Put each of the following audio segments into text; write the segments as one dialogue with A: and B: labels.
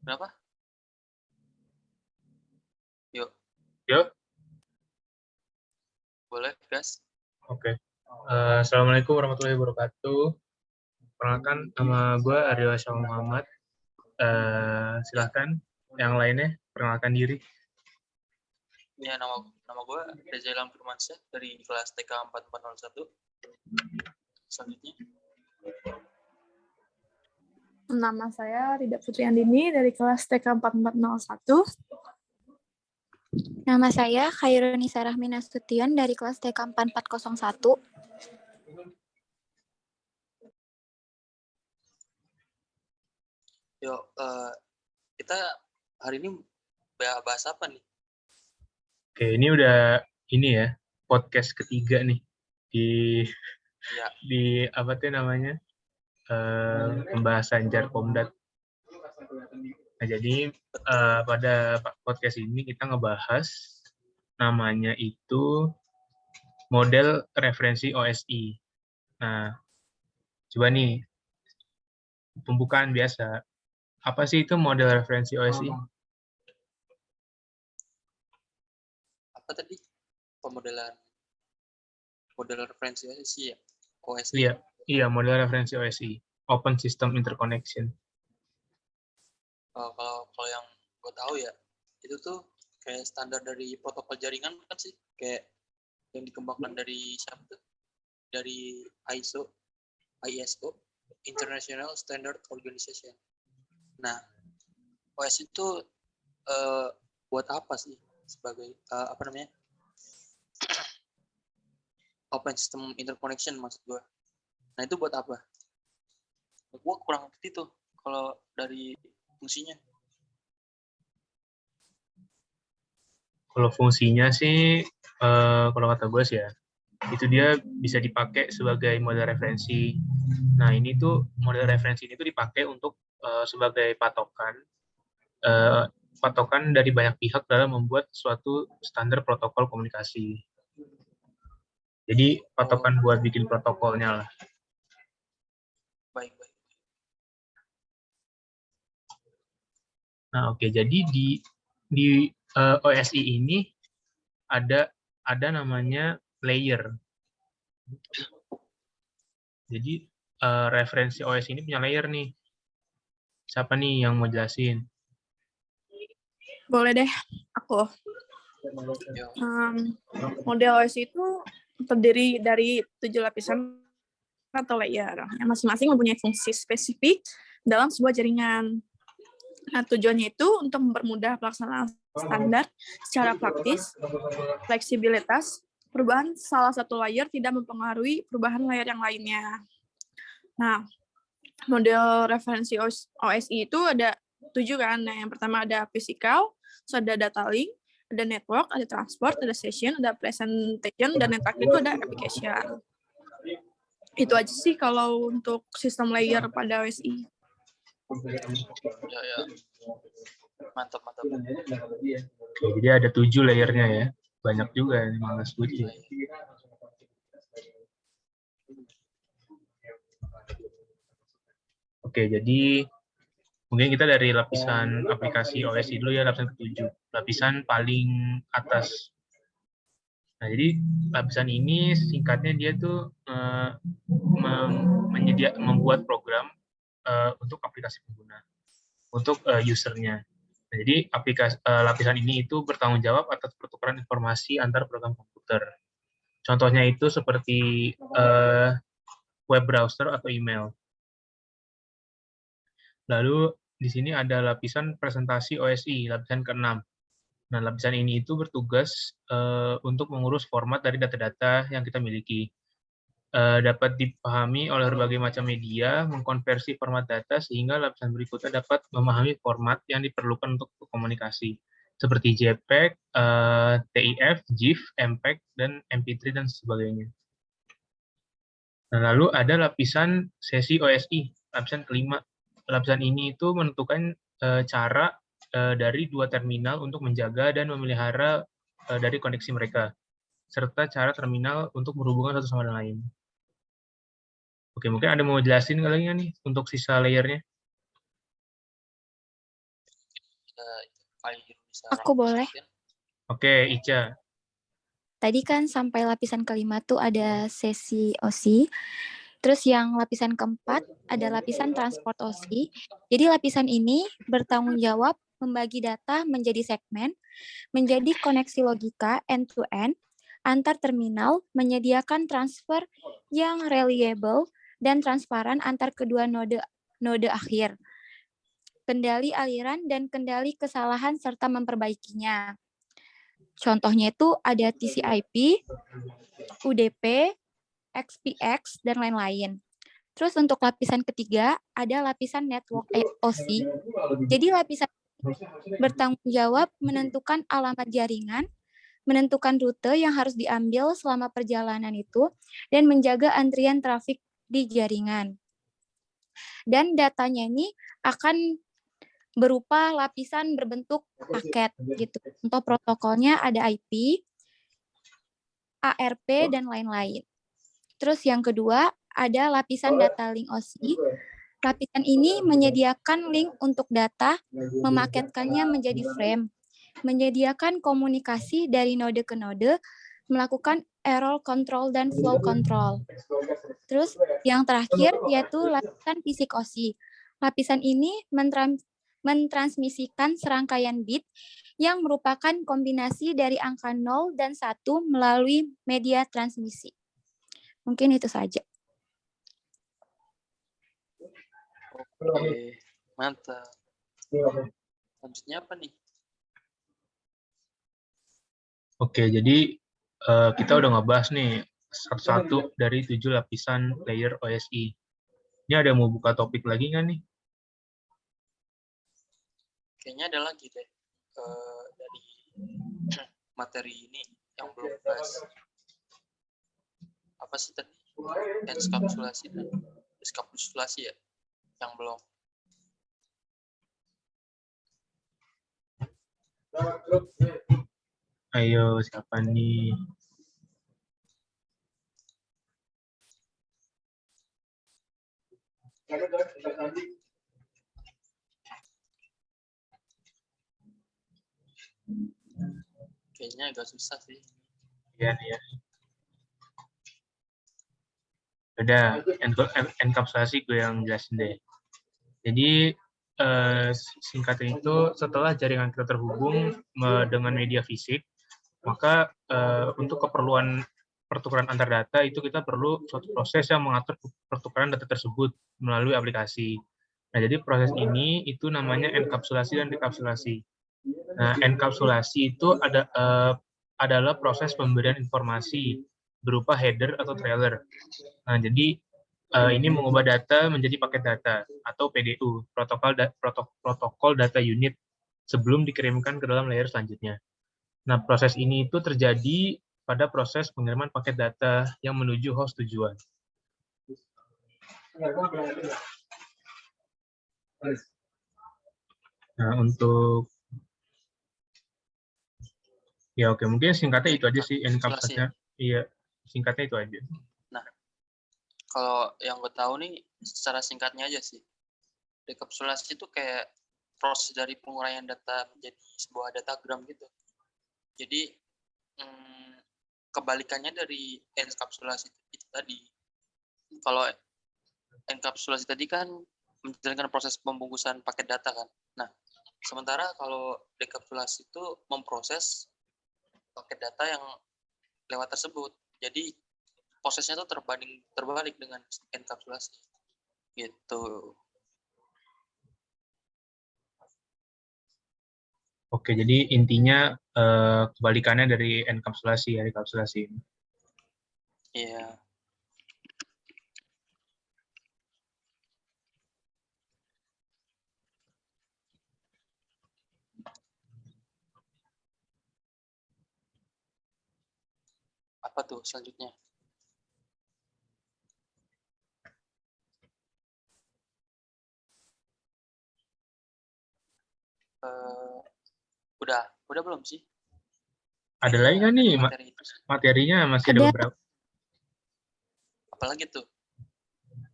A: Kenapa? Yuk,
B: Yuk,
A: boleh, gas.
B: oke. Assalamualaikum warahmatullahi wabarakatuh. Perkenalkan, nama gue Aryo Syah Muhammad. Silahkan yang lainnya perkenalkan diri.
A: Ya, nama gue Reza Ilham Firmansyah dari kelas TK 4401. Selanjutnya,
C: Nama saya Rida Putri Andini dari kelas TK 4401.
D: Nama saya Khairunisa Rahmi Nasution dari kelas TK 4401.
A: yuk, kita hari ini bahas apa nih?
B: Oke, ini ya podcast ketiga nih
A: Ya,
B: di apa tuh namanya pembahasan Jarkomdat. Nah, jadi pada podcast ini kita ngebahas namanya itu model referensi OSI. Nah, coba nih pembukaan biasa. Apa sih itu model referensi OSI?
A: apa tadi? Model referensi OSI ya? OSI.
B: Iya, model referensi OSI, Open System Interconnection.
A: Kalau yang gue tahu ya, itu tuh kayak standar dari protokol jaringan kan sih, kayak yang dikembangkan dari siapa tuh? Dari ISO, International Standard Organization. Nah, OS itu buat apa sih sebagai apa namanya? Open System Interconnection maksud gue. Nah, itu buat apa? Gue kurang ngerti tuh kalau dari fungsinya.
B: Kalau fungsinya sih, kalau kata gue sih ya, itu dia bisa dipakai sebagai model referensi. Nah, ini tuh model referensi ini tuh dipakai untuk sebagai patokan dari banyak pihak dalam membuat suatu standar protokol komunikasi. Jadi patokan buat bikin protokolnya lah.
A: Baik.
B: Nah, oke. Jadi di OSI ini ada namanya layer. Jadi referensi OSI ini punya layer nih. Siapa nih yang mau jelasin?
C: Boleh deh, aku. Model OS itu terdiri dari 7 lapisan atau layer yang masing-masing mempunyai fungsi spesifik dalam sebuah jaringan. Nah, tujuannya itu untuk mempermudah pelaksanaan standar secara praktis, fleksibilitas, perubahan salah satu layer tidak mempengaruhi perubahan layer yang lainnya. Nah, model referensi OSI itu ada 7 kan. Nah, yang pertama ada physical, so ada data link, ada network, ada transport, ada session, ada presentation, dan yang terakhir itu ada application. Itu aja sih kalau untuk sistem layer pada OSI.
A: Ya. Mantap.
B: Oke, jadi ada 7 layernya ya. Banyak juga, 15 ya. Oke, jadi mungkin kita dari lapisan aplikasi OSI dulu ya, lapisan ke-7. Lapisan paling atas. Nah, jadi lapisan ini singkatnya dia tuh membuat program untuk aplikasi pengguna, untuk usernya. Nah, jadi lapisan ini itu bertanggung jawab atas pertukaran informasi antar program komputer. Contohnya itu seperti web browser atau email. Lalu di sini ada lapisan presentasi OSI, lapisan ke-6. Nah, lapisan ini itu bertugas untuk mengurus format dari data-data yang kita miliki. Dapat dipahami oleh berbagai macam media, mengkonversi format data sehingga lapisan berikutnya dapat memahami format yang diperlukan untuk komunikasi, seperti JPEG, TIF, GIF, MPEG, dan MP3 dan sebagainya. Nah, lalu ada lapisan sesi OSI, lapisan ke-5. Lapisan ini itu menentukan cara dari dua terminal untuk menjaga dan memelihara dari koneksi mereka, serta cara terminal untuk berhubungan satu sama lain. Oke, mungkin ada mau jelasin kali nggak nih untuk sisa layernya?
D: Aku boleh.
B: Oke, Ica.
D: Tadi kan sampai lapisan kelima tuh ada sesi OSI. Terus yang lapisan keempat ada lapisan transport OSI. Jadi lapisan ini bertanggung jawab membagi data menjadi segmen, menjadi koneksi logika end-to-end, antar terminal, menyediakan transfer yang reliable dan transparan antar kedua node akhir, kendali aliran dan kendali kesalahan serta memperbaikinya. Contohnya itu ada TCP/IP, UDP, XPX, dan lain-lain. Terus untuk lapisan ketiga, ada lapisan network OSI. Jadi lapisan bertanggung jawab menentukan alamat jaringan, menentukan rute yang harus diambil selama perjalanan itu, dan menjaga antrian trafik di jaringan. Dan datanya ini akan berupa lapisan berbentuk paket gitu. Untuk protokolnya ada IP, ARP, dan lain-lain. Terus yang kedua ada lapisan data link OSI. Lapisan ini menyediakan link untuk data, memaketkannya menjadi frame, menyediakan komunikasi dari node ke node, melakukan error control dan flow control. Terus yang terakhir yaitu lapisan fisik OSI. Lapisan ini mentransmisikan serangkaian bit yang merupakan kombinasi dari angka 0 dan 1 melalui media transmisi. Mungkin itu saja.
A: Oke, mantap. Selanjutnya apa nih?
B: Oke, jadi kita udah ngebahas nih satu dari 7 lapisan layer OSI. Ini ada yang mau buka topik lagi nggak nih?
A: Kayaknya ada lagi deh dari materi ini yang belum bahas. Apa sih tadi? Enskapsulasi dan diskapsulasi ya? Yang belum.
B: Ayo, siapa nih?
A: Kayaknya agak susah sih.
B: Iya, ya. Udah, enkapsulasi gue yang jelasin deh. Jadi, singkatnya itu setelah jaringan kita terhubung dengan media fisik, maka untuk keperluan pertukaran antar data itu kita perlu suatu proses yang mengatur pertukaran data tersebut melalui aplikasi. Nah, jadi proses ini itu namanya enkapsulasi dan dekapsulasi. Nah, enkapsulasi itu adalah proses pemberian informasi berupa header atau trailer. Nah, jadi ini mengubah data menjadi paket data atau PDU, protokol data unit, sebelum dikirimkan ke dalam layer selanjutnya. Nah, proses ini itu terjadi pada proses pengiriman paket data yang menuju host tujuan. Nah, untuk ya oke, mungkin singkatnya itu aja sih enkapsulasinya. Iya, singkatnya itu aja.
A: Nah, kalau yang gue tahu nih secara singkatnya aja sih. Dekapsulasi itu kayak proses dari penguraian data menjadi sebuah datagram gitu. Jadi kebalikannya dari enkapsulasi itu tadi. Kalau enkapsulasi tadi kan menjalankan proses pembungkusan paket data kan. Nah, sementara kalau dekapsulasi itu memproses paket data yang lewat tersebut. Jadi prosesnya itu terbalik dengan enkapsulasi. Gitu.
B: Oke, jadi intinya kebalikannya dari enkapsulasi ya, dekapsulasi.
A: Iya. Apa tuh selanjutnya? Udah belum sih?
B: Ada lagi nggak nih materinya? Masih ada beberapa.
A: Apalagi tuh?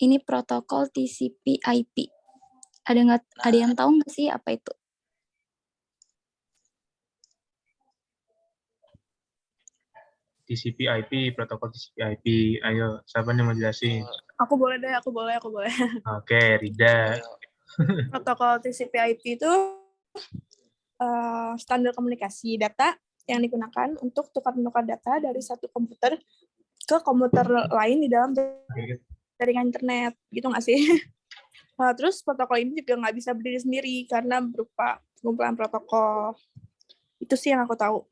D: Ini protokol TCP/IP. Ada yang tahu nggak sih apa itu?
B: TCP/IP, protokol TCP/IP. Ayo, siapa nih mau jelasin?
C: Aku boleh deh, aku boleh.
B: Oke, Rida.
C: Protokol TCP/IP itu standar komunikasi data yang digunakan untuk tukar-menukar data dari satu komputer ke komputer lain di dalam jaringan internet, gitu nggak sih? Nah, terus protokol ini juga nggak bisa berdiri sendiri karena berupa kumpulan protokol. Itu sih yang aku tahu.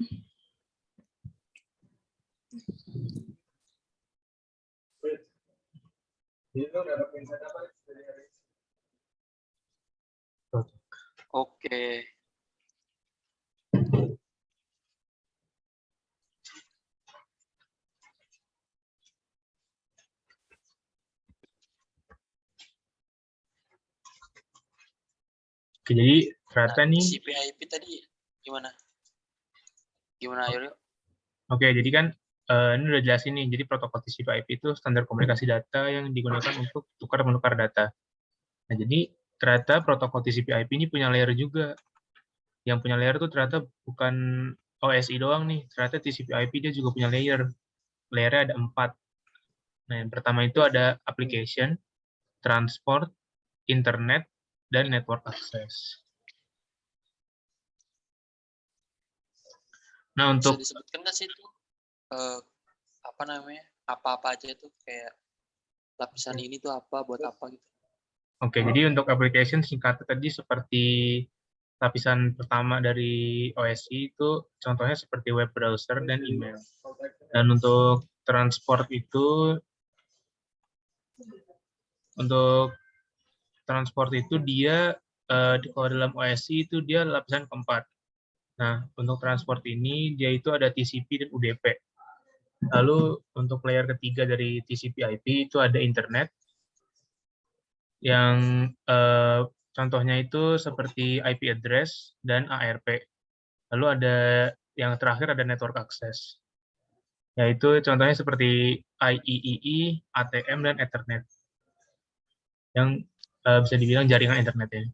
A: Oke.
B: Oke, jadi ternyata
A: Nah,
B: nih,
A: TCP/IP tadi gimana? Gimana, Ayo?
B: oke, jadi kan ini udah jelasin nih, jadi protokol TCP/IP itu standar komunikasi data yang digunakan untuk tukar-menukar data. Nah, jadi ternyata protokol TCP/IP ini punya layer juga. Yang punya layer itu ternyata bukan OSI doang nih, ternyata TCP/IP dia juga punya layer. Layernya ada 4. Nah, yang pertama itu ada application, transport, internet, dan network access. Nah,
A: Bisa
B: untuk
A: disebutkan nggak sih itu apa namanya? Apa-apa aja itu kayak lapisan ini tuh apa, buat apa gitu?
B: Oke, jadi untuk application singkatnya tadi seperti lapisan pertama dari OSI itu contohnya seperti web browser dan email. Dan untuk transport itu dia kalau dalam OSI itu dia lapisan keempat. Nah, untuk transport ini dia itu ada TCP dan UDP. Lalu untuk layer ketiga dari TCP/IP itu ada internet yang contohnya itu seperti IP address dan ARP. Lalu ada yang terakhir ada network access. Yaitu contohnya seperti IEEE, ATM, dan Ethernet. Yang bisa dibilang jaringan internet ya.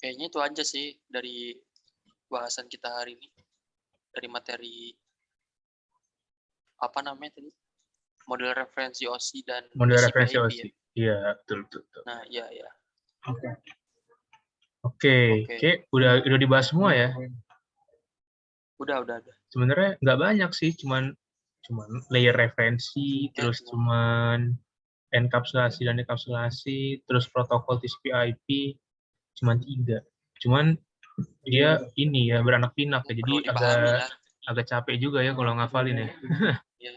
A: Kayaknya itu aja sih dari bahasan kita hari ini. Dari materi apa namanya tadi? Model referensi OSI dan
B: Model
A: TCP/IP
B: referensi
A: ya.
B: OSI. Iya, betul.
A: Nah, iya.
B: Oke, udah dibahas semua ya.
A: Udah.
B: Sebenarnya nggak banyak sih, cuman layer referensi,
A: Ya,
B: terus cuman enkapsulasi dan dekapsulasi, terus protokol TCP/IP, cuman 3. Cuman dia ini ya beranak pinak ya, jadi
A: perlu dipahami lah.
B: agak capek juga ya kalau ngafalin ya.
A: Ya.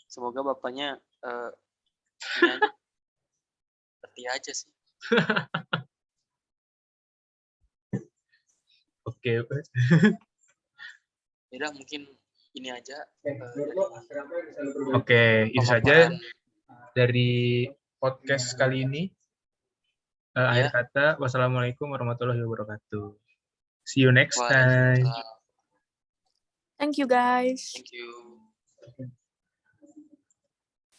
A: Semoga bapaknya ini aja, ngerti aja sih.
B: Oke.
A: Udah mungkin ini aja.
B: Oke, itu saja
A: Pemaparan.
B: dari podcast kali ini. Akhir
A: Ya.
B: kata, wassalamualaikum warahmatullahi wabarakatuh. See you next time.
A: Waalaikumsalam.
C: Thank you, guys.
A: Thank you.